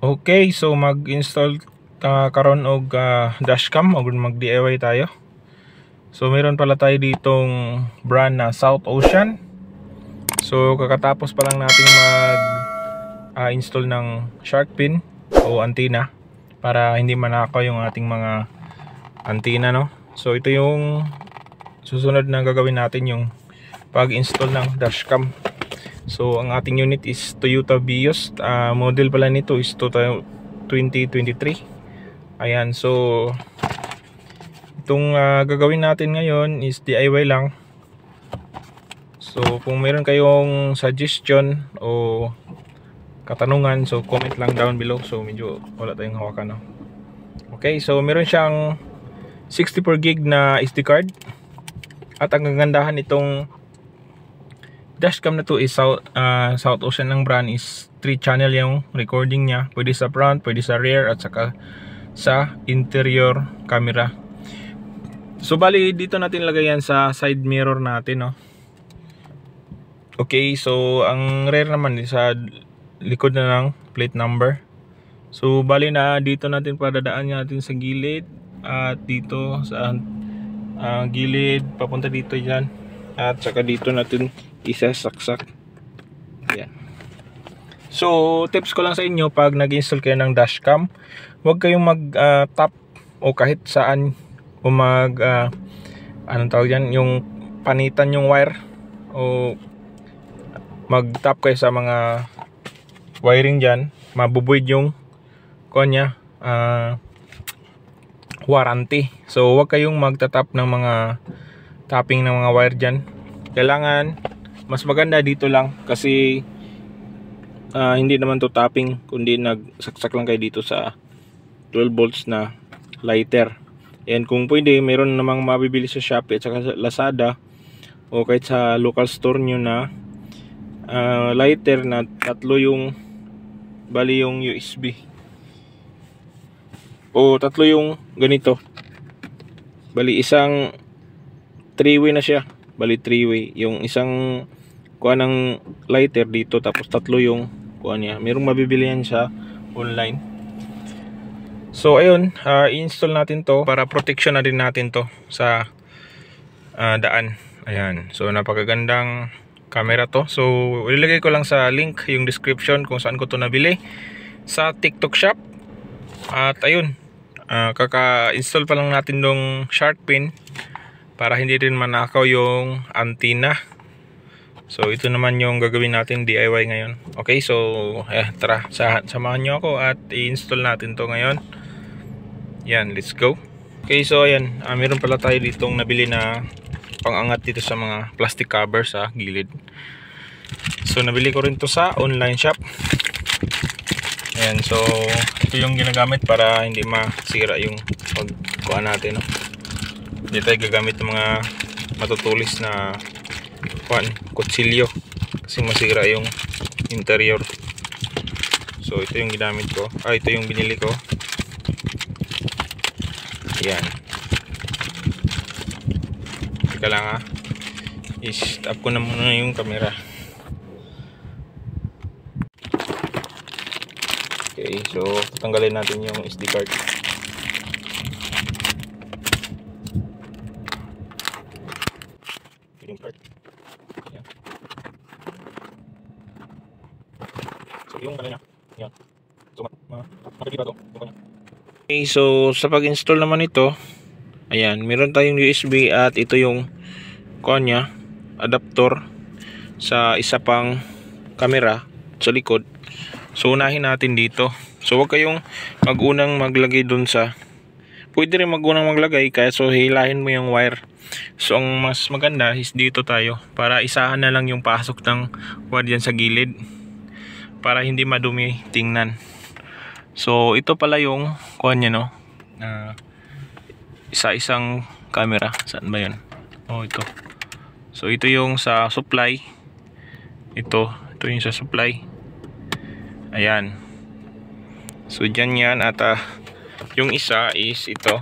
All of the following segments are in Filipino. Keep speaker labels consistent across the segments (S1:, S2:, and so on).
S1: Okay, so mag-install karon og dashcam o mag-DIY tayo. So meron pala tayo ditong brand na South Ocean. So kakatapos pa lang nating mag-install ng shark fin o antenna para hindi manakaw yung ating mga antenna, no? So ito yung susunod na gagawin natin, yung pag-install ng dashcam. So ang ating unit is Toyota Vios. Model pala nito is 2023. Ayan, so itong gagawin natin ngayon is DIY lang. So kung meron kayong suggestion o katanungan, so comment lang down below. So medyo wala tayong hawakan, no? Okay, so meron siyang 64 gig na SD card. At ang kagandahan nitong dashcam na to is South Ocean ng brand, is 3 channel yung recording niya. Pwede sa front, pwede sa rear, at saka sa interior camera. So bali dito natin lagay yan sa side mirror natin, no? Okay, so ang rear naman is sa likod na ng plate number. So bali na dito natin padadaan natin sa gilid, at dito sa gilid papunta dito yan, at saka dito natin isasaksak. Ayan. So tips ko lang sa inyo, pag nag-install kayo ng dashcam, huwag kayong mag-tap o kahit saan, o anong tawag yan, yung panitan yung wire, o mag-tap kayo sa mga wiring dyan, mabubuid yung kanya warranty. So huwag kayong magtatap ng mga tapping ng mga wire dyan. Kailangan mas maganda dito lang, kasi hindi naman to tapping, kundi nagsaksak lang kayo dito sa 12 volts na lighter. And kung pwede, meron namang mabibili sa Shopee at saka sa Lazada o kahit sa local store nyo na lighter na tatlo yung, bali yung USB, o tatlo yung ganito, bali isang 3-way na siya, bali 3-way yung isang kuha ng lighter dito, tapos tatlo yung kuha niya. Merong mabibili yan sa online. So ayun, i-install natin to para protection na din natin to sa daan. Ayan, so napakagandang camera to. So ilagay ko lang sa link yung description kung saan ko to nabili, sa TikTok shop. At ayun, kaka-install pa lang natin ng shark fin para hindi rin manakaw yung antenna. So ito naman yung gagawin natin DIY ngayon. Okay, so tara, samahan nyo ako at i-install natin to ngayon. Yan, let's go. Okay, so ayan, meron pala tayo ditong nabili na pangangat dito sa mga plastic cover sa gilid. So nabili ko rin to sa online shop. Ayan, so ito yung ginagamit para hindi masira yung pagkuha natin, no? Hindi tayo gagamit ng mga matutulis na kutsilyo, kasi masira yung interior. So ito yung ginamit ko, ito yung binili ko. Ayan, teka lang, i-stop ko na muna yung camera. Okay, so tanggalin natin yung SD card. Yung card. Ayan. So yung kanya. Ayan. So makikita to. Okay, so sa pag-install naman ito, ayan, meron tayong USB at ito yung kanya adapter sa isa pang camera sa likod. So unahin natin dito. So huwag kayong magunang maglagay dun sa, pwede rin magunang maglagay kaya, so hilahin mo yung wire. So ang mas maganda is dito tayo, para isahan na lang yung pasok ng wire dyan sa gilid, para hindi madumi tingnan. So ito pala yung kuha niya, no, isa-isang camera. Saan ba yun? Ito. So ito yung sa supply. Ito yung sa supply. Ayan. So dyan yan. At yung isa is itong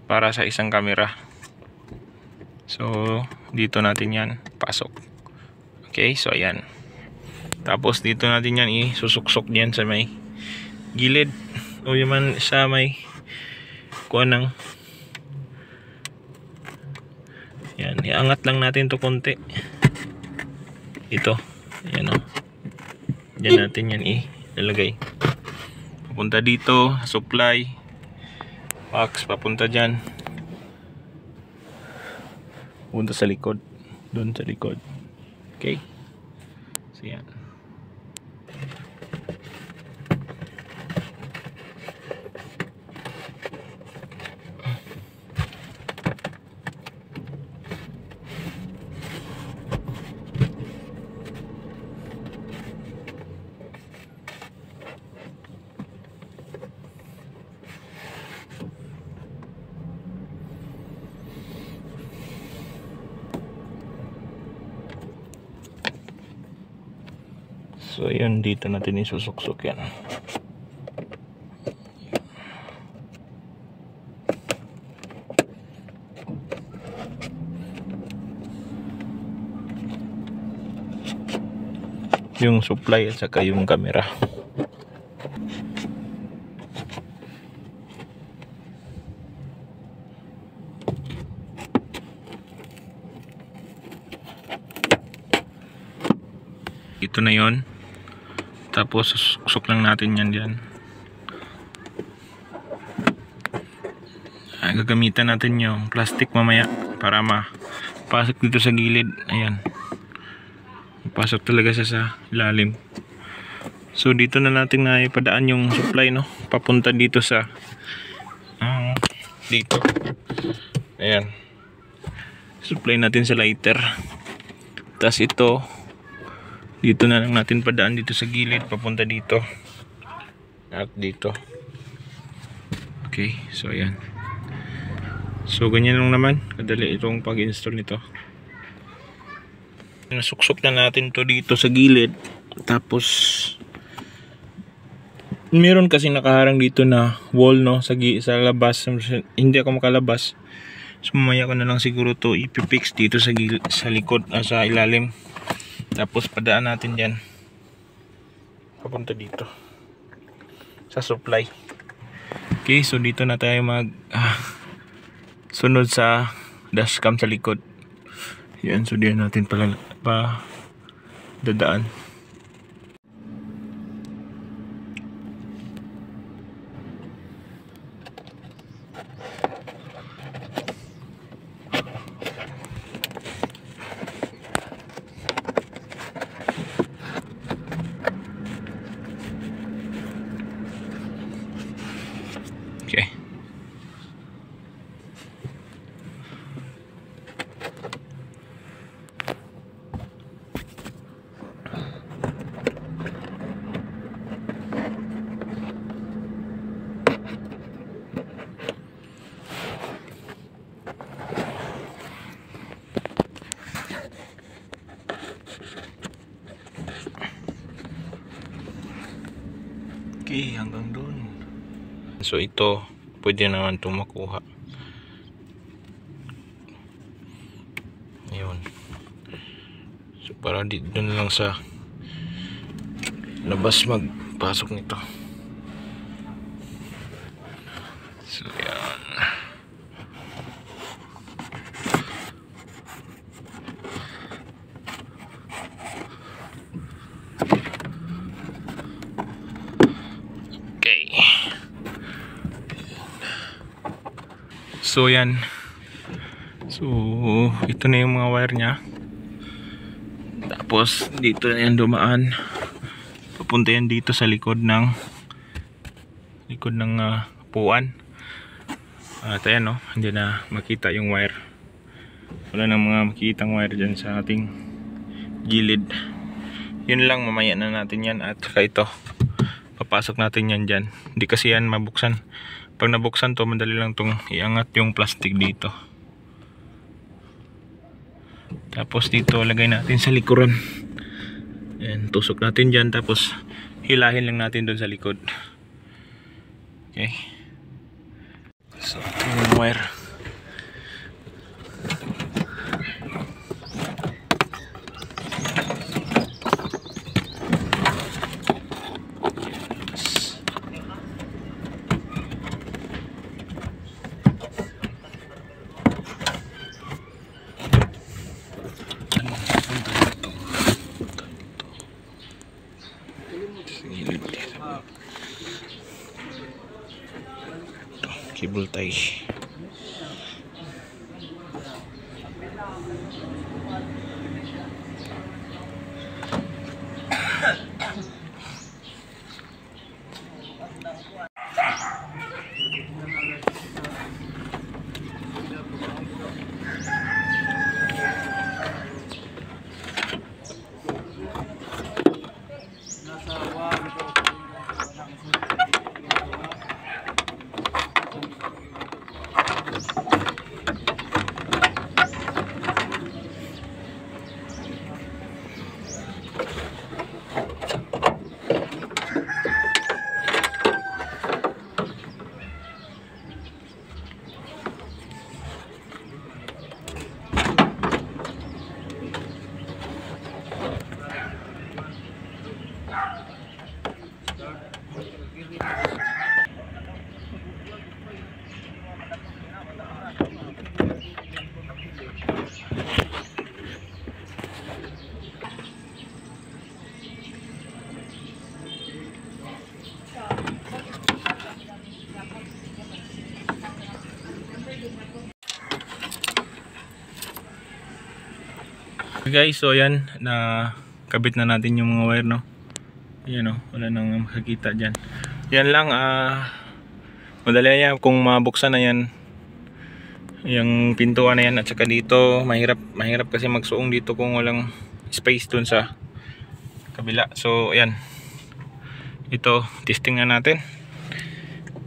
S1: para sa isang camera. So dito natin yan pasok. Okay, so ayan. Tapos dito natin yan isusuksok diyan sa may gilid o yaman sa may kuanang. Yan, iangat lang natin to konti. Ito, ayan o. Diyan natin yan ilalagay. Papunta dito, supply box, papunta dyan. Punta sa likod, doon sa likod. Okay, so yan. So yun, dito natin isusuksok yan. Yung supply at saka yung camera. Ito na yon. Tapos susuk lang natin yan dyan. Gagamitan natin yung plastic mamaya para mapasok dito sa gilid. Ayan, pasok talaga siya sa ilalim. So dito na natin na ipadaan yung supply, no, papunta dito sa dito. Ayan, supply natin sa lighter. Tapos ito dito na lang natin padaan dito sa gilid, papunta dito at dito. Okay, so ayan. So ganyan lang naman kadali itong pag-install nito. Nasuksok na natin to dito sa gilid. Tapos meron kasi nakaharang dito na wall, no, sa labas. Hindi ako makalabas, so mamaya ko na lang siguro to ipipix dito sa likod, sa ilalim. Tapos padaan natin dyan papunta dito sa supply. Okay, so dito na tayo mag sunod sa dashcam sa likod. Yan, so diyan natin pa dadaan. Okay. Okay, hanggang doon. So ito, pwede naman itong makuha. Ayun. So para doon lang sa labas magpasok nito. So yan. Okay. So yan. So ito na yung mga wire nya. Tapos dito na yan dumaan. Papunta yan dito sa likod ng puan. At ayan, no, hindi na makita yung wire. Wala nang mga makikitang wire dyan sa ating gilid. Yun lang, mamaya na natin yan. At saka ito, papasok natin yan dyan. Hindi kasi yan mabuksan. Pag nabuksan to, madali lang tong iangat yung plastic dito. Tapos dito lagay natin sa likuran. Ayan, tusok natin dyan. Tapos hilahin lang natin doon sa likod. Okay. So ito yung wire. Cable tie. Guys, so ayan, na kabit na natin yung mga wire, no. Ayan, wala nang makikita dyan. Yan lang, madali yan kung mabuksan na yan yung pintuan na yan, at saka dito mahirap kasi magsuong dito kung walang space dun sa kabila. So ayan, ito testing na natin.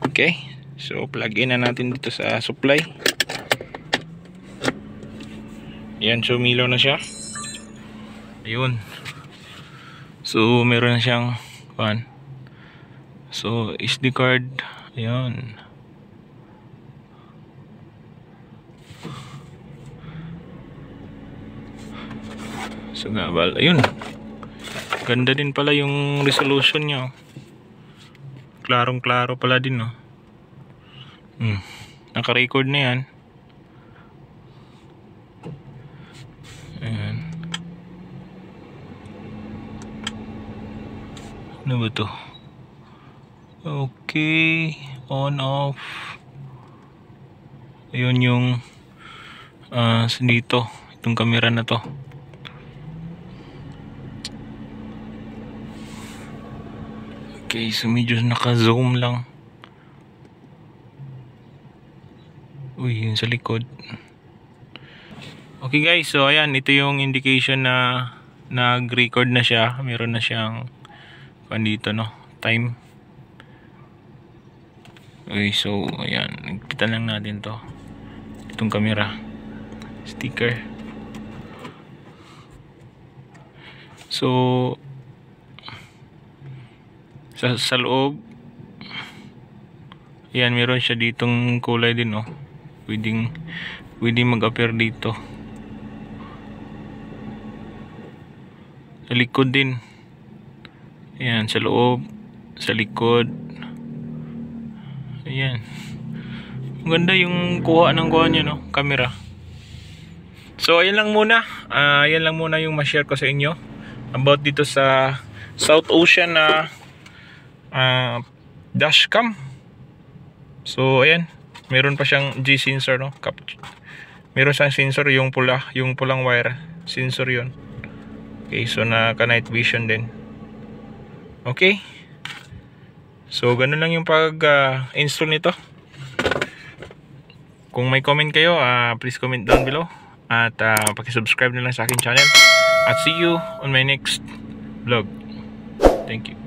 S1: Okay, so plug in na natin dito sa supply. Ayan, so umilaw na siya. Ayun. So meron na siyang pan. So SD card. Ayun. So gabal. Ayun. Ganda din pala yung resolution niya. Klarong-klaro pala din, no. Naka-record na yan. Ayan. Ano ba to? Okay, on off. Ayun yung dito, itong camera na to. Okay, so medyo naka-zoom lang. Uy, yun sa likod. Okay guys, so ayan, ito yung indication na nag-record na siya. Meron na siyang dito, no, time. Okay, so ayan, nagpitan lang natin to, itong camera sticker. So sa loob, ayan, meron siya ditong kulay din, no. Pwedeng mag-appear dito. Sa likod din. Ayan, sa loob, sa likod. Ayan. Maganda yung kuha niya, no, camera. So ayan lang muna. Ayan lang muna yung ma-share ko sa inyo about dito sa South Ocean na dashcam. So ayan, meron pa siyang G sensor, no. Meron siyang sensor, yung pulang wire, sensor yun. Okay, so naka night vision din. Okay, so ganun lang yung pag-install nito. Kung may comment kayo, please comment down below. At pakisubscribe na lang sa aking channel. At see you on my next vlog. Thank you.